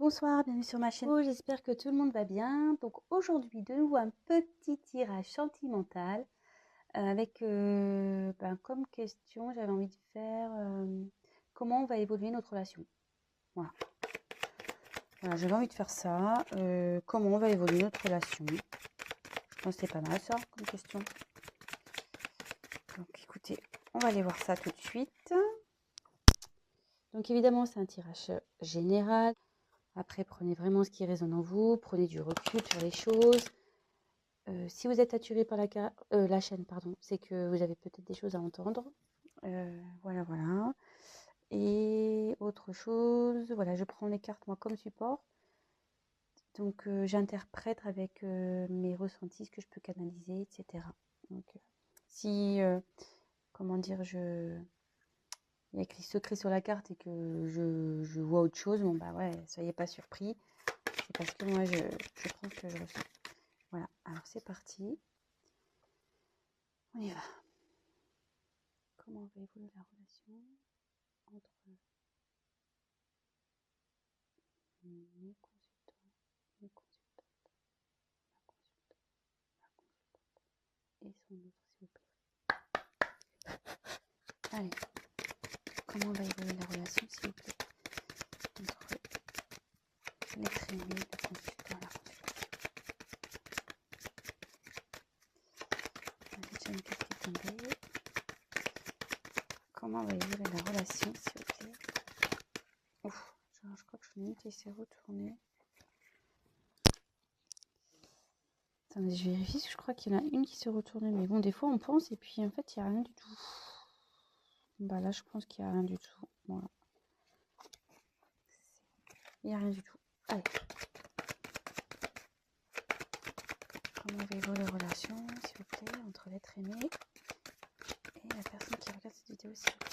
Bonsoir, bienvenue sur ma chaîne. J'espère que tout le monde va bien. Donc aujourd'hui, de nouveau un petit tirage sentimental avec comme question, j'avais envie de faire comment va évoluer notre relation. Voilà, j'avais envie de faire ça. Comment va évoluer notre relation. Je pense que c'est pas mal ça comme question. Donc écoutez, on va aller voir ça tout de suite. Donc évidemment, c'est un tirage général. Après, prenez vraiment ce qui résonne en vous, prenez du recul sur les choses. Si vous êtes attiré par la chaîne, pardon, c'est que vous avez peut-être des choses à entendre. Voilà, voilà. Et autre chose, voilà, je prends les cartes moi comme support. Donc j'interprète avec mes ressentis, ce que je peux canaliser, etc. Donc si, comment dire, il y a écrit secret sur la carte et que je vois autre chose, bon bah ouais, soyez pas surpris. C'est parce que moi je prends ce que je ressens. Voilà, alors c'est parti. On y va. Comment va évoluer la relation entre mes consultants, mes consultantes, ma consultante et son autre, s'il vous plaît. Allez, comment va évoluer la relation, s'il vous plaît, entre l'être aimé, le consultant et la consultation. J'ai déjà une carte qui est tombée. Comment va évoluer la relation, s'il vous plaît. Ouf, je crois que j'en ai une qui s'est retournée. Attendez, je vérifie, je crois qu'il y en a une qui s'est retournée. Mais bon, des fois on pense et puis en fait il n'y a rien du tout. Bah là je pense qu'il n'y a rien du tout. Voilà. Il n'y a rien du tout. Allez. Comment va évoluer la relation, s'il vous plaît, entre l'être aimé et la personne qui regarde cette vidéo, s'il vous plaît.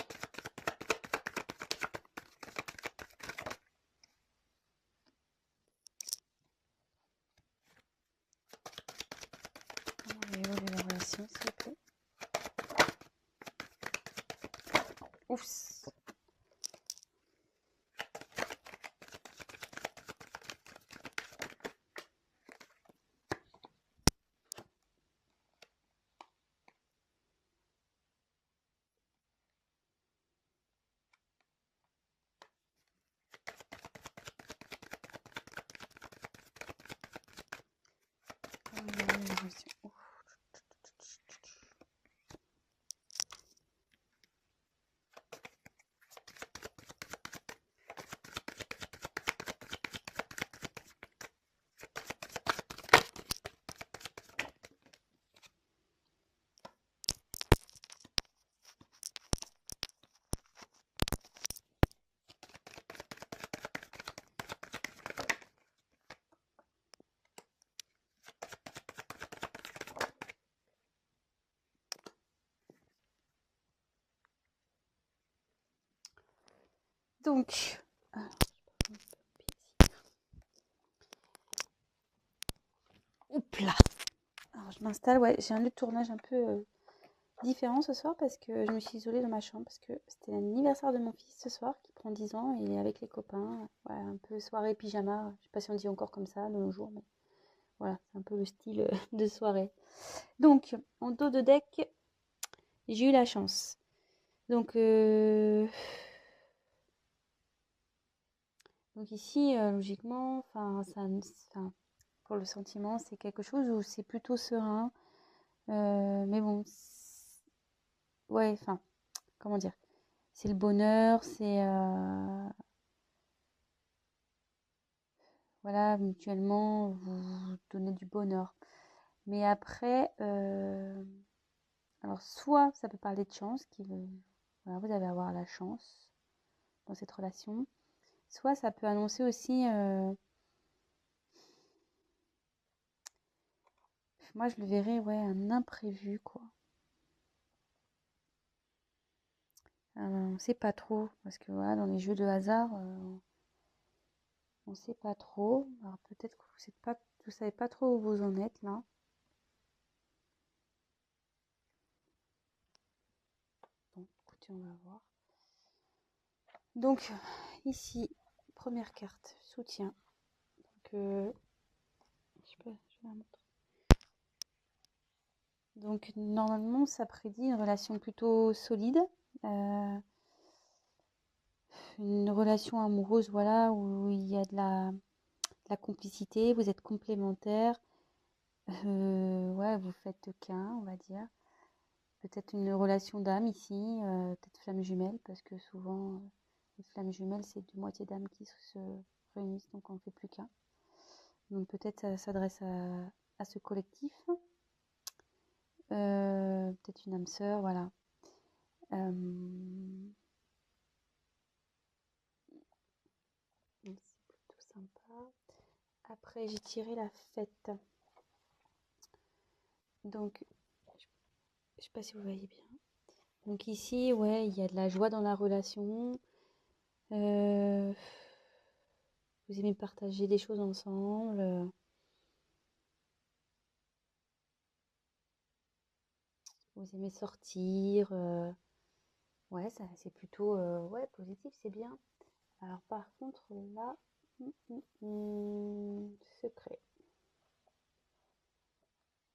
Comment va évoluer la relation, s'il vous plaît. Ouf. Comment va évoluer la relation. Ouf. Donc, oups là. Alors je m'installe, ouais, j'ai un lieu de tournage un peu différent ce soir parce que je me suis isolée dans ma chambre parce que c'était l'anniversaire de mon fils ce soir qui prend 10 ans et avec les copains, ouais, un peu soirée pyjama, je sais pas si on dit encore comme ça de nos jours, mais voilà, c'est un peu le style de soirée. Donc, en dos de deck, j'ai eu la chance. Donc, ici, logiquement, pour le sentiment, c'est quelque chose où c'est plutôt serein. Mais bon, ouais, enfin, comment dire? C'est le bonheur, c'est voilà, mutuellement, vous vous donnez du bonheur. Mais après, alors soit ça peut parler de chance, voilà, vous allez avoir la chance dans cette relation. Soit ça peut annoncer aussi, moi je le verrais, ouais, un imprévu, quoi. On sait pas trop, parce que voilà, dans les jeux de hasard, on sait pas trop. Alors peut-être que vous savez pas trop où vous en êtes là. Bon, écoutez, on va voir. Donc ici, première carte, soutien. Donc, je sais pas, je vais la montrer. Donc normalement, ça prédit une relation plutôt solide, une relation amoureuse, voilà, où il y a de la complicité, vous êtes complémentaires, ouais, vous faites qu'un, on va dire. Peut-être une relation d'âme ici, peut-être flamme jumelle, parce que souvent, les flammes jumelles, c'est deux moitiés d'âme qui se réunissent, donc on ne fait plus qu'un. Donc peut-être ça s'adresse à ce collectif. Peut-être une âme sœur, voilà. C'est plutôt sympa. Après, j'ai tiré la fête. Donc, je sais pas si vous voyez bien. Donc ici, ouais, il y a de la joie dans la relation. Vous aimez partager des choses ensemble. Vous aimez sortir. Ouais, ça, c'est plutôt ouais, positif, c'est bien. Alors par contre, là, secret.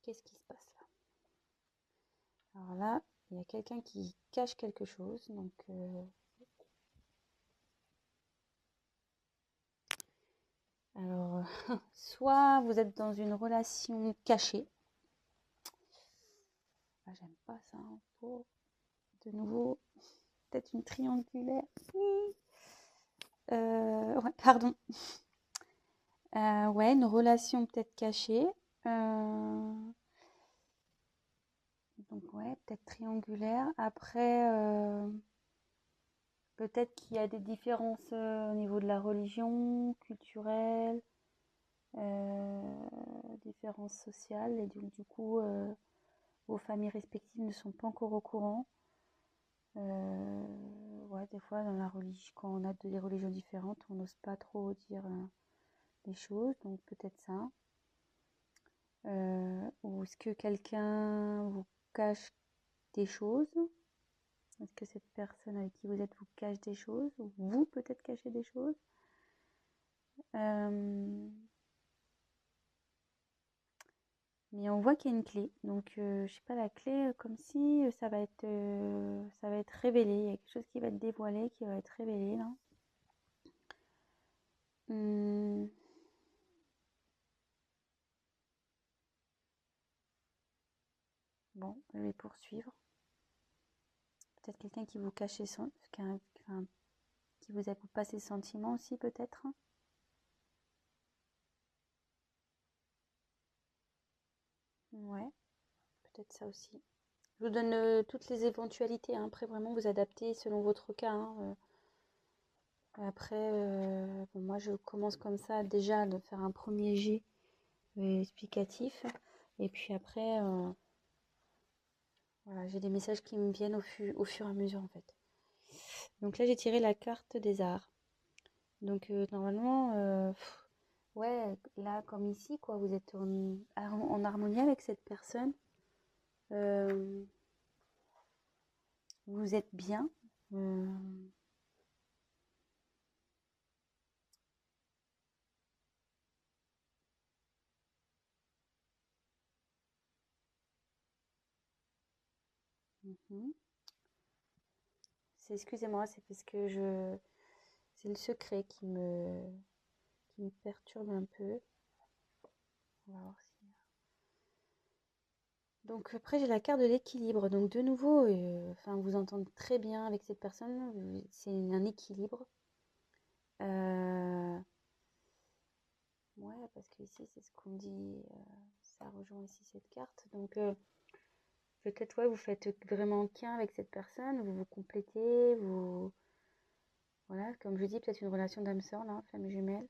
Qu'est-ce qui se passe là? Alors là, il y a quelqu'un qui cache quelque chose. Donc, alors, soit vous êtes dans une relation cachée. Ah, j'aime pas ça. Oh, de nouveau, peut-être une triangulaire. Ouais, pardon. Ouais, une relation peut-être cachée. Donc ouais, peut-être triangulaire. Après, peut-être qu'il y a des différences au niveau de la religion, culturelle, différences sociales. Et donc du coup, vos familles respectives ne sont pas encore au courant. Ouais, des fois, dans la religion, quand on a des religions différentes, on n'ose pas trop dire les choses, donc peut-être ça. Ou est-ce que quelqu'un vous cache des choses? Est-ce que cette personne avec qui vous êtes vous cache des choses? Ou vous peut-être cachez des choses? Mais on voit qu'il y a une clé. Donc, je sais pas, la clé, comme si ça va être révélé. Il y a quelque chose qui va être dévoilé, qui va être révélé là. Bon, je vais poursuivre. Peut-être quelqu'un qui vous cache qui vous avoue pas ses sentiments aussi, peut-être. Ouais, peut-être ça aussi. Je vous donne toutes les éventualités, hein. Après, vraiment, vous adaptez selon votre cas, hein. Après, bon, moi, je commence comme ça, déjà, de faire un premier jet explicatif. Et puis après, voilà, j'ai des messages qui me viennent au fur et à mesure, en fait. Donc là, j'ai tiré la carte des arts. Donc, normalement, ouais, là, comme ici, quoi, vous êtes en harmonie avec cette personne. Vous êtes bien. Mhm. Excusez-moi, c'est parce que c'est le secret qui me perturbe un peu. On va voir si... Donc après j'ai la carte de l'équilibre. Donc de nouveau, enfin vous entendez très bien avec cette personne. C'est un équilibre. Ouais, parce que ici c'est ce qu'on dit. Ça rejoint ici cette carte. Donc peut-être ouais, vous faites vraiment qu'un avec cette personne. Vous vous complétez. Voilà, comme je dis, peut-être une relation d'âme sœur là, flamme jumelle.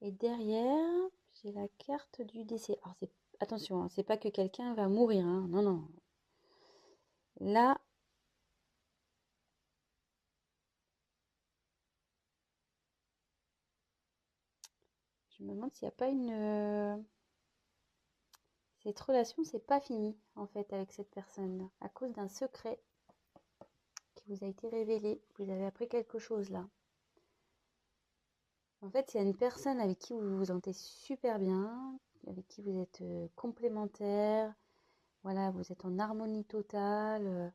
Et derrière, j'ai la carte du décès. Alors, attention, hein, c'est pas que quelqu'un va mourir, hein. Non, non. Là, je me demande s'il n'y a pas une... cette relation, c'est pas fini en fait avec cette personne à cause d'un secret qui vous a été révélé. Vous avez appris quelque chose là. En fait, il y a une personne avec qui vous vous entendez super bien, avec qui vous êtes complémentaires. Voilà, vous êtes en harmonie totale,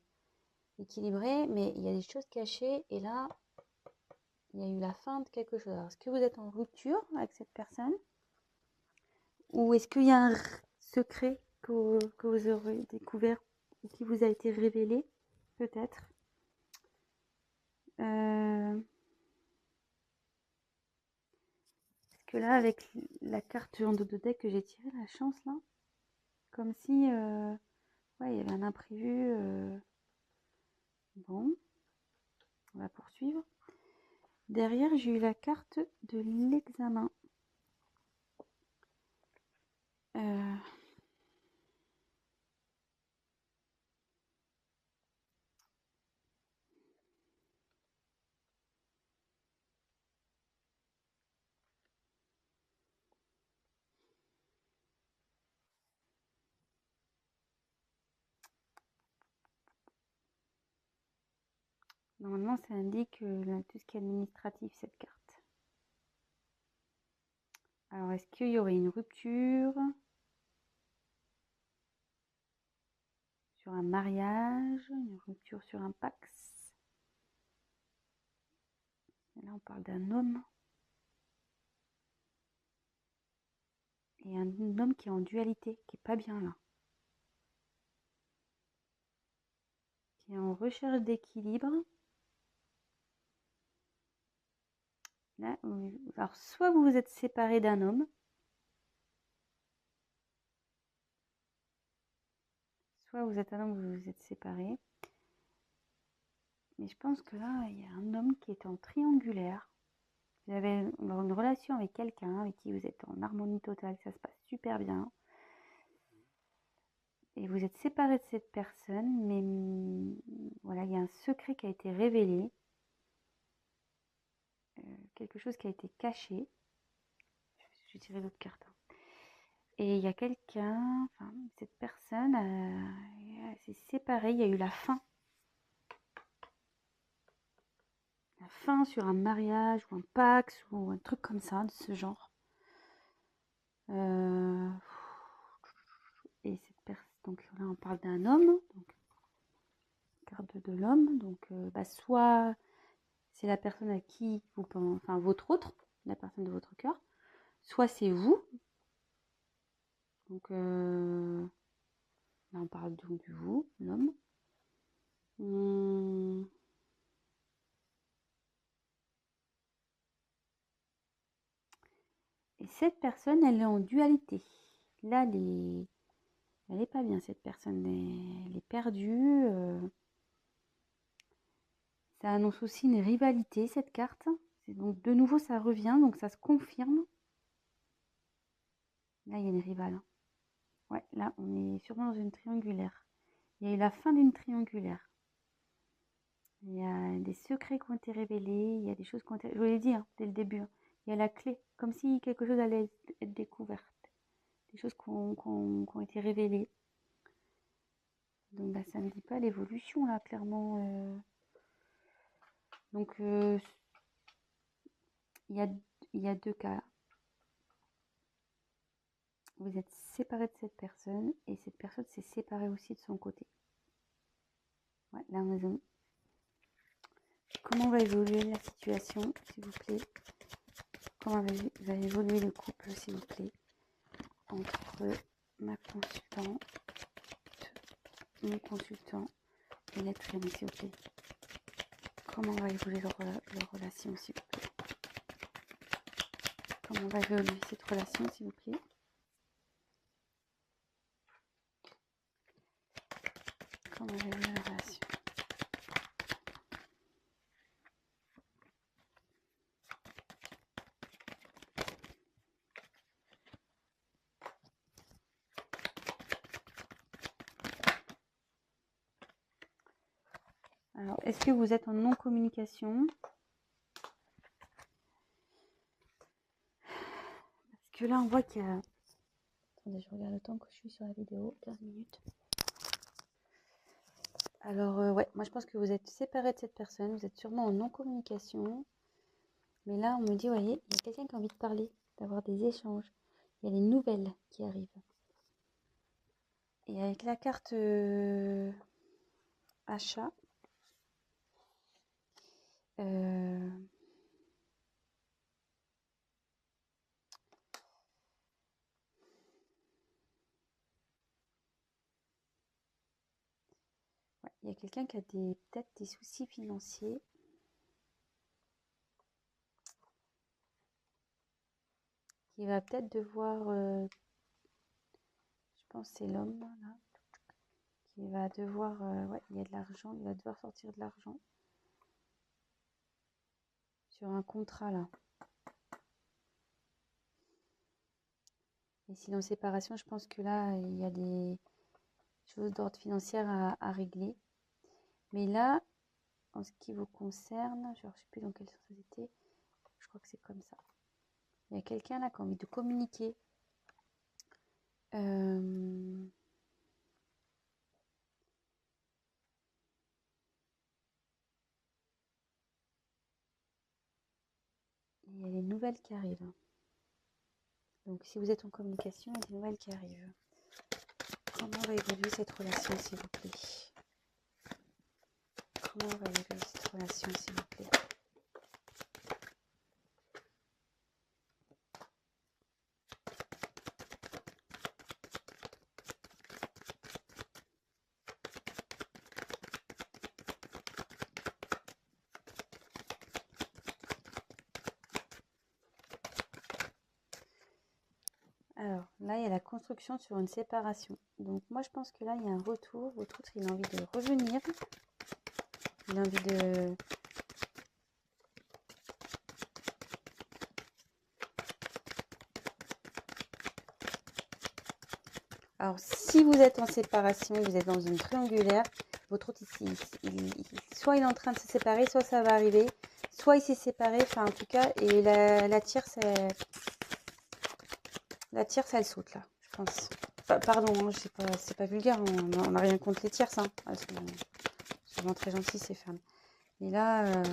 équilibré, mais il y a des choses cachées et là, il y a eu la fin de quelque chose. Alors, est-ce que vous êtes en rupture avec cette personne? Ou est-ce qu'il y a un secret que vous aurez découvert ou qui vous a été révélé? Peut-être. Parce que là, avec la carte en dos de deck que j'ai tirée, la chance, là, comme si ouais, il y avait un imprévu. Bon, on va poursuivre. Derrière, j'ai eu la carte de l'examen. Normalement, ça indique tout ce qui est administratif, cette carte. Alors, est-ce qu'il y aurait une rupture sur un mariage, une rupture sur un pax? Et là, on parle d'un homme. Et un homme qui est en dualité, qui est pas bien là. Qui est en recherche d'équilibre. Là, alors, soit vous vous êtes séparé d'un homme, soit vous êtes un homme, vous vous êtes séparé. Mais je pense que là, il y a un homme qui est en triangulaire. Vous avez une relation avec quelqu'un avec qui vous êtes en harmonie totale, ça se passe super bien. Et vous êtes séparé de cette personne, mais voilà, il y a un secret qui a été révélé. Quelque chose qui a été caché. Je vais tirer l'autre carte. Et il y a quelqu'un, enfin, cette personne s'est séparée, il y a eu la fin. La fin sur un mariage ou un pax ou un truc comme ça, de ce genre. Et cette personne, donc là on parle d'un homme, donc carte de l'homme, donc soit c'est la personne à qui vous pensez, enfin votre autre, la personne de votre cœur, soit c'est vous. Donc là on parle donc du vous, l'homme. Et cette personne, elle est en dualité. Là, elle est pas bien, cette personne. Elle est perdue. Ça annonce aussi une rivalité, cette carte. Donc, de nouveau, ça revient, donc ça se confirme. Là, il y a une rivale. Ouais, là, on est sûrement dans une triangulaire. Il y a eu la fin d'une triangulaire. Il y a des secrets qui ont été révélés. Il y a des choses qui ont été... Je vous l'ai dit dès le début. Il y a la clé, comme si quelque chose allait être découverte. Des choses qui ont été révélées. Donc, ça ne dit pas l'évolution, là, clairement. Donc, il y a deux cas. Vous êtes séparé de cette personne et cette personne s'est séparée aussi de son côté. Ouais, la maison. Comment va évoluer la situation, s'il vous plaît? Comment va évoluer le couple, s'il vous plaît, entre ma consultante, mon consultant et l'être aimé, s'il vous plaît? Comment va évoluer leur relation, s'il vous plaît? Comment va évoluer cette relation, s'il vous plaît? Comment va évoluer la relation? Alors, est-ce que vous êtes en non-communication? Parce que là, on voit qu'il y a Attendez, je regarde le temps que je suis sur la vidéo, 15 minutes. Alors, ouais, moi je pense que vous êtes séparés de cette personne, vous êtes sûrement en non-communication. Mais là, on me dit, voyez, il y a quelqu'un qui a envie de parler, d'avoir des échanges. Il y a des nouvelles qui arrivent. Et avec la carte achat, ouais, il y a quelqu'un qui a peut-être des soucis financiers. Qui va peut-être devoir, je pense que c'est l'homme là, qui va devoir, ouais, il y a de l'argent, il va devoir sortir de l'argent sur un contrat là. Et sinon, séparation, je pense que là, il y a des choses d'ordre financier à régler. Mais là, en ce qui vous concerne, je ne sais plus dans quelle société, je crois que c'est comme ça. Il y a quelqu'un là qui a envie de communiquer. Il y a des nouvelles qui arrivent. Donc, si vous êtes en communication, il y a des nouvelles qui arrivent. Comment va évoluer cette relation, s'il vous plaît? Comment va évoluer cette relation, s'il vous plaît? Alors, là, il y a la construction sur une séparation. Donc, moi, je pense que là, il y a un retour. Votre autre, il a envie de revenir. Il a envie de... Alors, si vous êtes en séparation, vous êtes dans une triangulaire, votre autre ici, soit il est en train de se séparer, soit ça va arriver, soit il s'est séparé, enfin en tout cas, et la tierce, elle saute là, je pense. Pardon, hein, c'est pas vulgaire, on n'a rien contre les tierces, hein, elles sont souvent très gentilles ces femmes. Mais là,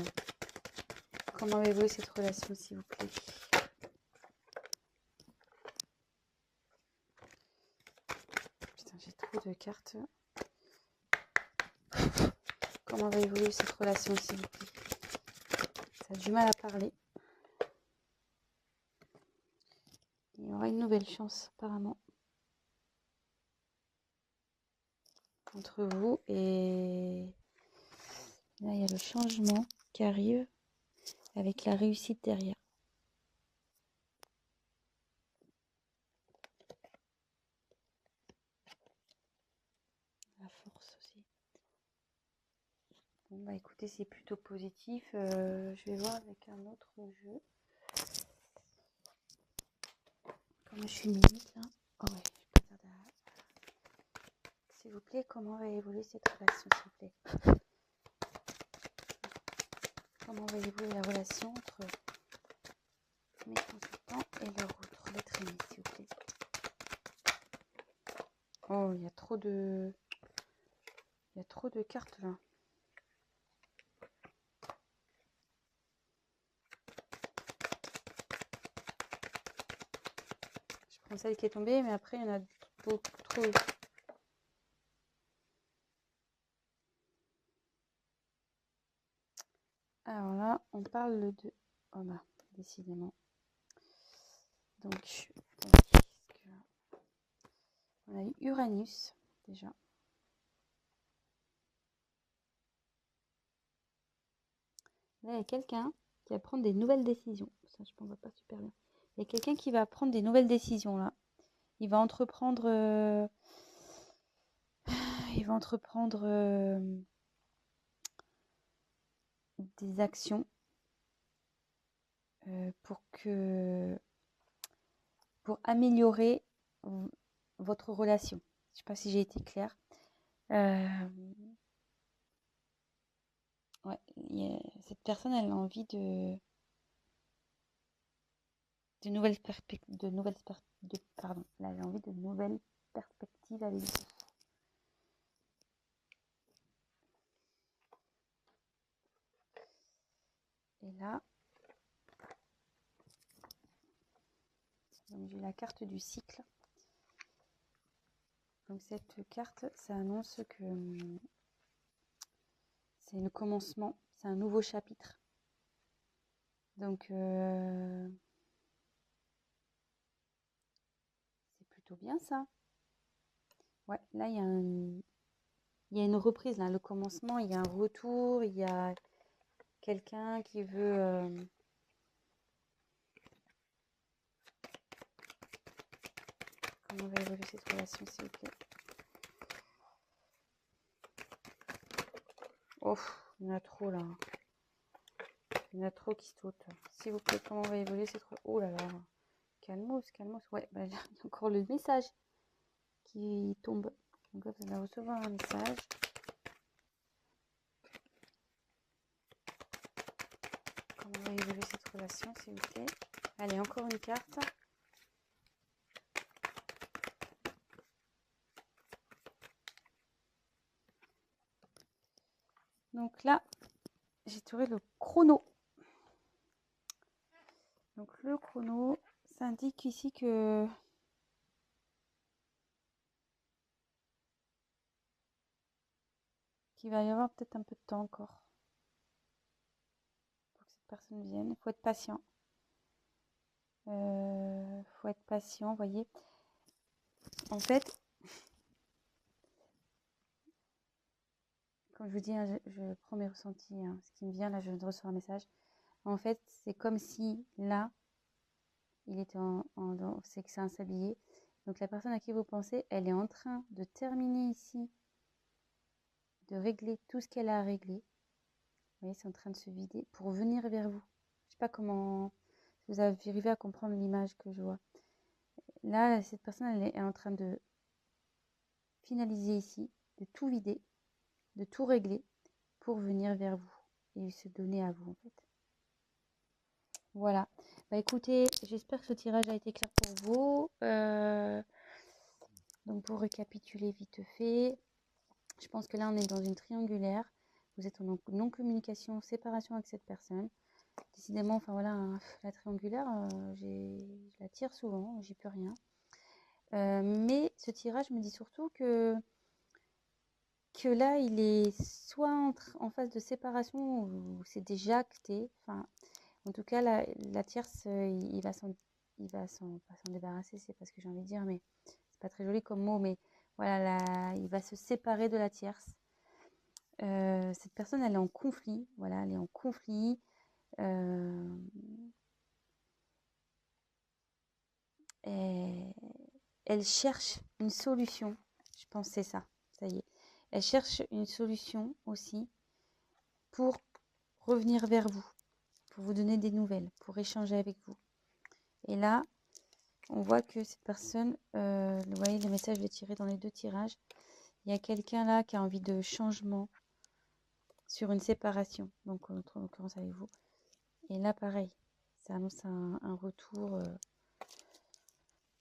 comment évolue cette relation, s'il vous plaît? Putain, j'ai trop de cartes. Comment va évoluer cette relation, s'il vous plaît? Ça a du mal à parler. Il y aura une nouvelle chance, apparemment, entre vous. Et là, il y a le changement qui arrive avec la réussite derrière. La force aussi. Bon, bah écoutez, c'est plutôt positif. Je vais voir avec un autre jeu. Comme je suis limite là. Oh ouais, je peux dire s'il vous plaît, comment va évoluer cette relation, s'il vous plaît? Comment va évoluer la relation entre mes consultants et leur autre lettre aimée, s'il vous plaît? Oh, il y a trop de... Il y a trop de cartes là. Je prends celle qui est tombée, mais après il y en a beaucoup trop. Alors là, on parle de... Oh bah, décidément. Donc, on a eu Uranus, déjà. Là, il y a quelqu'un qui va prendre des nouvelles décisions. Ça, je ne vois pas super bien. Il y a quelqu'un qui va prendre des nouvelles décisions, là. Il va entreprendre... il va entreprendre des actions pour améliorer votre relation. Je ne sais pas si j'ai été claire. Ouais, cette personne, elle a envie de... de nouvelles perspectives, pardon, là j'ai envie de nouvelles perspectives avec vous. Et là, donc j'ai la carte du cycle. Donc cette carte, ça annonce que c'est le commencement, c'est un nouveau chapitre. Donc c'est plutôt bien ça. Ouais, là il y a une reprise, là, le commencement, il y a un retour, il y a quelqu'un qui veut... Comment va évoluer cette relation, s'il vous plaît? Oh, il y en a trop là. Il y en a trop qui sautent. S'il vous plaît, comment va évoluer cette relation? Oh là là. Calmos, calmos. Ouais, bah, il y a encore le message qui tombe. Donc là, vous allez recevoir un message. Comment va évoluer cette relation, s'il vous plaît? Allez, encore une carte. Donc là, j'ai tiré le chrono. Donc le chrono, ça indique ici que qu'il va y avoir peut-être un peu de temps encore pour que cette personne vienne. Il faut être patient. Faut être patient, vous voyez. En fait, comme je vous dis, hein, je prends mes ressentis, hein, ce qui me vient, là je viens de recevoir un message. En fait, c'est comme si là, il était c'est que c'est un sablier. Donc la personne à qui vous pensez, elle est en train de terminer ici, de régler tout ce qu'elle a à régler. Vous voyez, c'est en train de se vider pour venir vers vous. Je sais pas comment vous arrivez à comprendre l'image que je vois. Là, cette personne, elle est en train de finaliser ici, de tout vider, de tout régler pour venir vers vous et se donner à vous en fait. Voilà. Bah écoutez, j'espère que ce tirage a été clair pour vous. Donc pour récapituler vite fait, je pense que là on est dans une triangulaire. Vous êtes en non-communication, séparation avec cette personne. Décidément, enfin voilà, hein, la triangulaire, je la tire souvent, j'y peux rien. Mais ce tirage me dit surtout que là, il est soit en phase de séparation ou c'est déjà acté. Enfin, en tout cas, la tierce, il va pas s'en débarrasser, c'est pas ce que j'ai envie de dire, mais c'est pas très joli comme mot, mais voilà, il va se séparer de la tierce. Cette personne, elle est en conflit, voilà, elle est en conflit. Elle cherche une solution, je pense que c'est ça, ça y est. Elle cherche une solution aussi pour revenir vers vous, pour vous donner des nouvelles, pour échanger avec vous. Et là, on voit que cette personne, vous voyez, le message est tiré dans les deux tirages. Il y a quelqu'un là qui a envie de changement sur une séparation, donc en l'occurrence avec vous. Et là, pareil, ça annonce un retour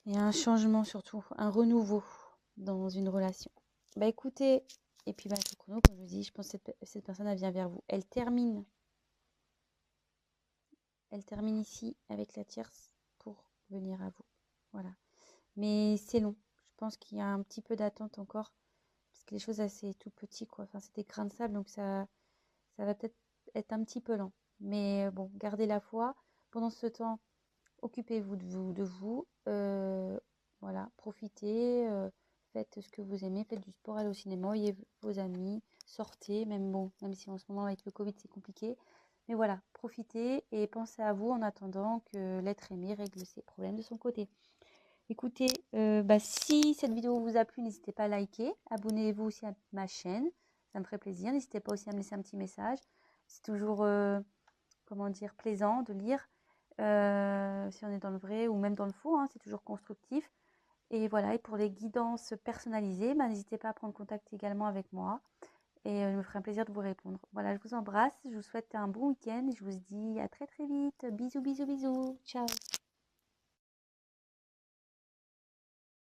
et un changement surtout, un renouveau dans une relation. Bah écoutez, et puis bah, le chrono, comme je vous dis, je pense que cette personne, elle vient vers vous. Elle termine ici avec la tierce pour venir à vous. Voilà. Mais c'est long. Je pense qu'il y a un petit peu d'attente encore. Parce que les choses, c'est tout petit, quoi. Enfin, c'est des grains de sable, donc ça va peut-être être un petit peu lent. Mais bon, gardez la foi. Pendant ce temps, occupez-vous de vous. Voilà, profitez. Faites ce que vous aimez. Faites du sport, allez au cinéma, voyez vos amis. Sortez, même si en ce moment, avec le Covid, c'est compliqué. Mais voilà, profitez et pensez à vous en attendant que l'être aimé règle ses problèmes de son côté. Écoutez, si cette vidéo vous a plu, n'hésitez pas à liker. Abonnez-vous aussi à ma chaîne. Ça me ferait plaisir. N'hésitez pas aussi à me laisser un petit message. C'est toujours, comment dire, plaisant de lire. Si on est dans le vrai ou même dans le faux, hein, c'est toujours constructif. Et voilà, et pour les guidances personnalisées, n'hésitez pas à prendre contact également avec moi. Et je me ferai un plaisir de vous répondre. Voilà, je vous embrasse. Je vous souhaite un bon week-end. Je vous dis à très très vite. Bisous, bisous, bisous. Ciao.